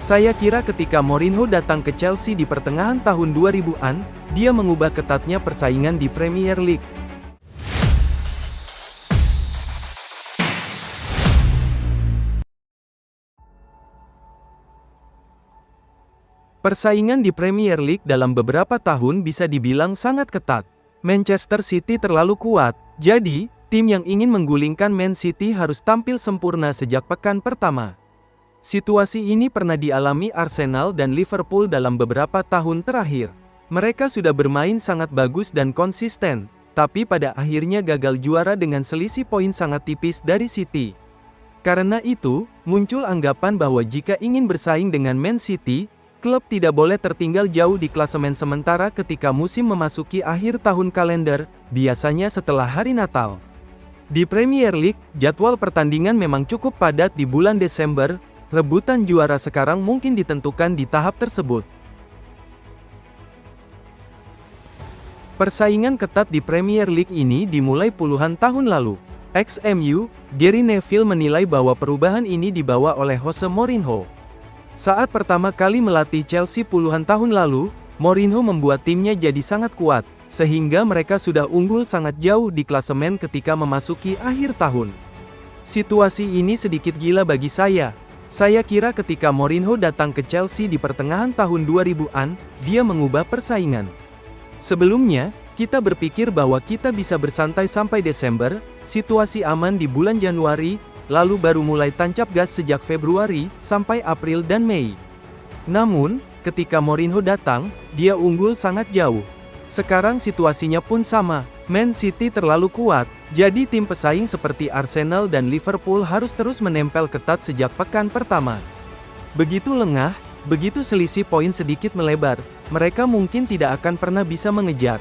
Saya kira ketika Mourinho datang ke Chelsea di pertengahan tahun 2000-an, dia mengubah ketatnya persaingan di Premier League. Persaingan di Premier League dalam beberapa tahun bisa dibilang sangat ketat. Manchester City terlalu kuat, jadi, tim yang ingin menggulingkan Man City harus tampil sempurna sejak pekan pertama. Situasi ini pernah dialami Arsenal dan Liverpool dalam beberapa tahun terakhir. Mereka sudah bermain sangat bagus dan konsisten, tapi pada akhirnya gagal juara dengan selisih poin sangat tipis dari City. Karena itu, muncul anggapan bahwa jika ingin bersaing dengan Man City, klub tidak boleh tertinggal jauh di klasemen sementara ketika musim memasuki akhir tahun kalender, biasanya setelah hari Natal. Di Premier League, jadwal pertandingan memang cukup padat di bulan Desember, rebutan juara sekarang mungkin ditentukan di tahap tersebut. Persaingan ketat di Premier League ini dimulai puluhan tahun lalu. Ex-MU, Gary Neville menilai bahwa perubahan ini dibawa oleh Jose Mourinho. Saat pertama kali melatih Chelsea puluhan tahun lalu, Mourinho membuat timnya jadi sangat kuat, sehingga mereka sudah unggul sangat jauh di klasemen ketika memasuki akhir tahun. Situasi ini sedikit gila bagi saya. Saya kira ketika Mourinho datang ke Chelsea di pertengahan tahun 2000-an, dia mengubah persaingan. Sebelumnya, kita berpikir bahwa kita bisa bersantai sampai Desember, situasi aman di bulan Januari, lalu baru mulai tancap gas sejak Februari, sampai April dan Mei. Namun, ketika Mourinho datang, dia unggul sangat jauh. Sekarang situasinya pun sama, Man City terlalu kuat, jadi tim pesaing seperti Arsenal dan Liverpool harus terus menempel ketat sejak pekan pertama. Begitu lengah, begitu selisih poin sedikit melebar, mereka mungkin tidak akan pernah bisa mengejar.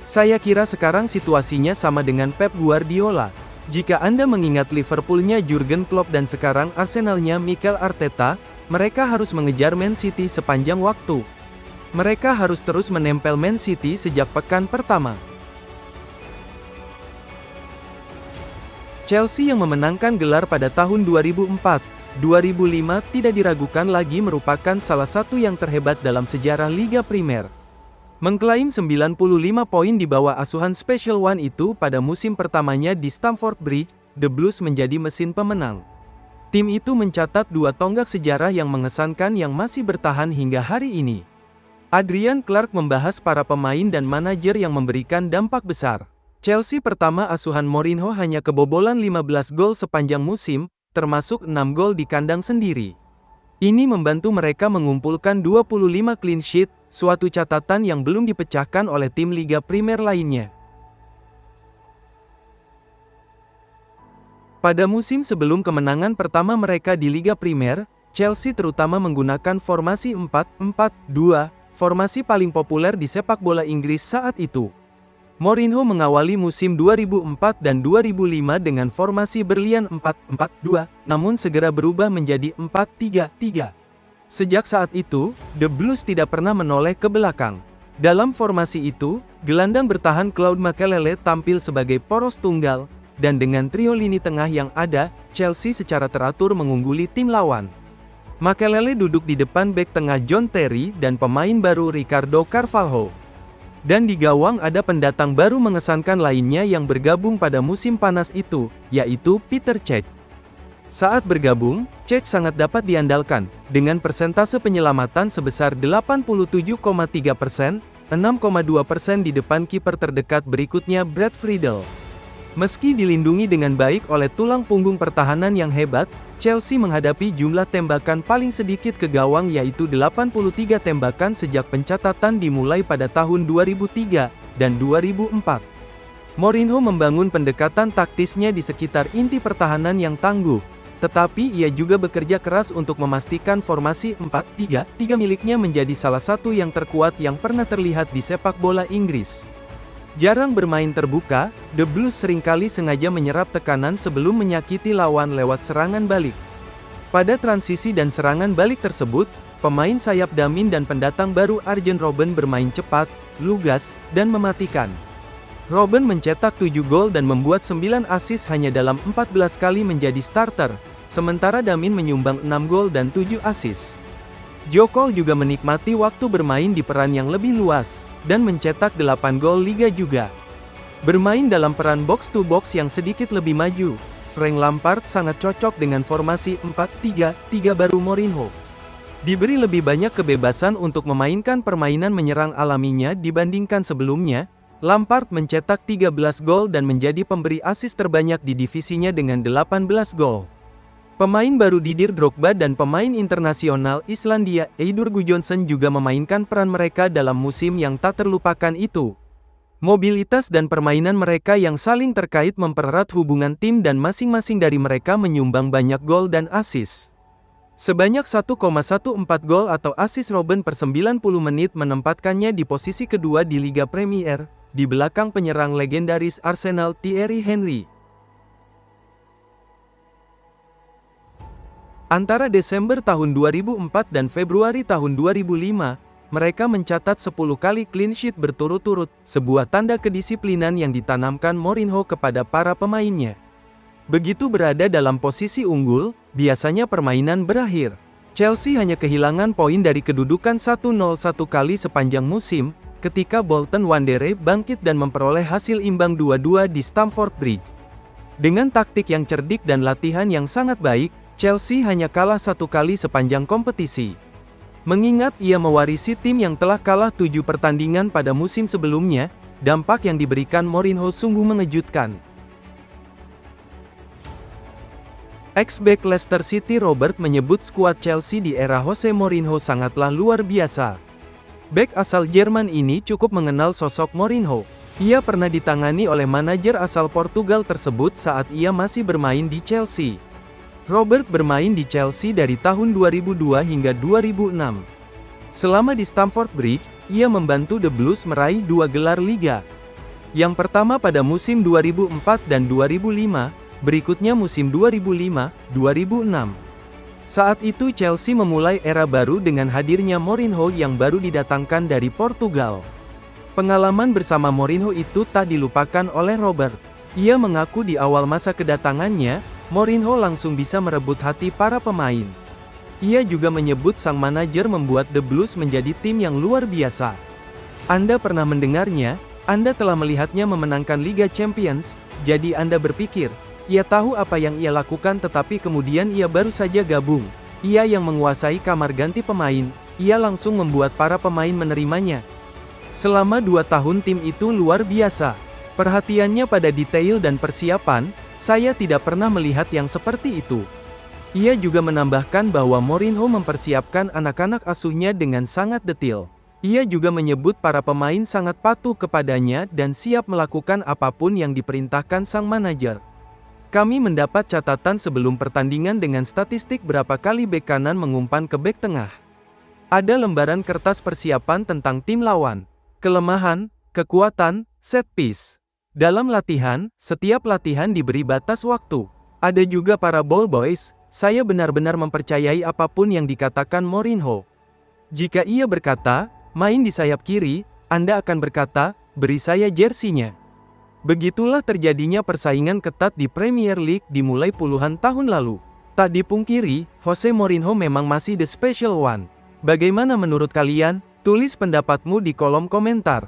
Saya kira sekarang situasinya sama dengan Pep Guardiola. Jika Anda mengingat Liverpoolnya Jurgen Klopp dan sekarang Arsenalnya Mikel Arteta, mereka harus mengejar Man City sepanjang waktu. Mereka harus terus menempel Man City sejak pekan pertama. Chelsea yang memenangkan gelar pada tahun 2004-2005 tidak diragukan lagi merupakan salah satu yang terhebat dalam sejarah Liga Primer. Mengklaim 95 poin di bawah asuhan Special One itu pada musim pertamanya di Stamford Bridge, The Blues menjadi mesin pemenang. Tim itu mencatat dua tonggak sejarah yang mengesankan yang masih bertahan hingga hari ini. Adrian Clark membahas para pemain dan manajer yang memberikan dampak besar. Chelsea pertama asuhan Mourinho hanya kebobolan 15 gol sepanjang musim, termasuk 6 gol di kandang sendiri. Ini membantu mereka mengumpulkan 25 clean sheet, suatu catatan yang belum dipecahkan oleh tim Liga Primer lainnya. Pada musim sebelum kemenangan pertama mereka di Liga Primer, Chelsea terutama menggunakan formasi 4-4-2, formasi paling populer di sepak bola Inggris saat itu. Mourinho mengawali musim 2004 dan 2005 dengan formasi berlian 4-4-2, namun segera berubah menjadi 4-3-3. Sejak saat itu, The Blues tidak pernah menoleh ke belakang. Dalam formasi itu, gelandang bertahan Claude Makélélé tampil sebagai poros tunggal, dan dengan trio lini tengah yang ada, Chelsea secara teratur mengungguli tim lawan. Makélélé duduk di depan bek tengah John Terry dan pemain baru Ricardo Carvalho. Dan di gawang ada pendatang baru mengesankan lainnya yang bergabung pada musim panas itu, yaitu Peter Cech. Saat bergabung, Cech sangat dapat diandalkan, dengan persentase penyelamatan sebesar 87,3%, 6,2% di depan kiper terdekat berikutnya Brad Friedel. Meski dilindungi dengan baik oleh tulang punggung pertahanan yang hebat, Chelsea menghadapi jumlah tembakan paling sedikit ke gawang yaitu 83 tembakan sejak pencatatan dimulai pada tahun 2003 dan 2004. Mourinho membangun pendekatan taktisnya di sekitar inti pertahanan yang tangguh, tetapi ia juga bekerja keras untuk memastikan formasi 4-3-3 miliknya menjadi salah satu yang terkuat yang pernah terlihat di sepak bola Inggris. Jarang bermain terbuka, The Blues seringkali sengaja menyerap tekanan sebelum menyakiti lawan lewat serangan balik. Pada transisi dan serangan balik tersebut, pemain sayap Damin dan pendatang baru Arjen Robben bermain cepat, lugas, dan mematikan. Robben mencetak 7 gol dan membuat 9 assist hanya dalam 14 kali menjadi starter, sementara Damin menyumbang 6 gol dan 7 assist. Joe Cole juga menikmati waktu bermain di peran yang lebih luas, dan mencetak 8 gol Liga juga. Bermain dalam peran box-to-box yang sedikit lebih maju, Frank Lampard sangat cocok dengan formasi 4-3-3 baru Mourinho. Diberi lebih banyak kebebasan untuk memainkan permainan menyerang alaminya dibandingkan sebelumnya, Lampard mencetak 13 gol dan menjadi pemberi assist terbanyak di divisinya dengan 18 gol. Pemain baru Didier Drogba dan pemain internasional Islandia Eidur Gudjohnsen juga memainkan peran mereka dalam musim yang tak terlupakan itu. Mobilitas dan permainan mereka yang saling terkait mempererat hubungan tim dan masing-masing dari mereka menyumbang banyak gol dan assist. Sebanyak 1,14 gol atau assist Robben per 90 menit menempatkannya di posisi kedua di Liga Premier, di belakang penyerang legendaris Arsenal Thierry Henry. Antara Desember tahun 2004 dan Februari tahun 2005, mereka mencatat 10 kali clean sheet berturut-turut, sebuah tanda kedisiplinan yang ditanamkan Mourinho kepada para pemainnya. Begitu berada dalam posisi unggul, biasanya permainan berakhir. Chelsea hanya kehilangan poin dari kedudukan 1-0 satu kali sepanjang musim, ketika Bolton Wanderers bangkit dan memperoleh hasil imbang 2-2 di Stamford Bridge. Dengan taktik yang cerdik dan latihan yang sangat baik, Chelsea hanya kalah satu kali sepanjang kompetisi. Mengingat ia mewarisi tim yang telah kalah 7 pertandingan pada musim sebelumnya, dampak yang diberikan Mourinho sungguh mengejutkan. Ex-bek Leicester City Robert menyebut skuad Chelsea di era Jose Mourinho sangatlah luar biasa. Bek asal Jerman ini cukup mengenal sosok Mourinho. Ia pernah ditangani oleh manajer asal Portugal tersebut saat ia masih bermain di Chelsea. Robert bermain di Chelsea dari tahun 2002 hingga 2006. Selama di Stamford Bridge, ia membantu The Blues meraih 2 gelar liga. Yang pertama pada musim 2004 dan 2005, berikutnya musim 2005-2006. Saat itu Chelsea memulai era baru dengan hadirnya Mourinho yang baru didatangkan dari Portugal. Pengalaman bersama Mourinho itu tak dilupakan oleh Robert. Ia mengaku di awal masa kedatangannya, Mourinho langsung bisa merebut hati para pemain. Ia juga menyebut sang manajer membuat The Blues menjadi tim yang luar biasa. Anda pernah mendengarnya, Anda telah melihatnya memenangkan Liga Champions, jadi Anda berpikir, ia tahu apa yang ia lakukan tetapi kemudian ia baru saja gabung. Ia yang menguasai kamar ganti pemain, ia langsung membuat para pemain menerimanya. Selama 2 tahun tim itu luar biasa. Perhatiannya pada detail dan persiapan, saya tidak pernah melihat yang seperti itu. Ia juga menambahkan bahwa Mourinho mempersiapkan anak-anak asuhnya dengan sangat detail. Ia juga menyebut para pemain sangat patuh kepadanya dan siap melakukan apapun yang diperintahkan sang manajer. Kami mendapat catatan sebelum pertandingan dengan statistik berapa kali bek kanan mengumpan ke bek tengah. Ada lembaran kertas persiapan tentang tim lawan, kelemahan, kekuatan, set piece. Dalam latihan, setiap latihan diberi batas waktu. Ada juga para ball boys, saya benar-benar mempercayai apapun yang dikatakan Mourinho. Jika ia berkata, main di sayap kiri, Anda akan berkata, beri saya jersinya. Begitulah terjadinya persaingan ketat di Premier League dimulai puluhan tahun lalu. Tak dipungkiri, Jose Mourinho memang masih the special one. Bagaimana menurut kalian? Tulis pendapatmu di kolom komentar.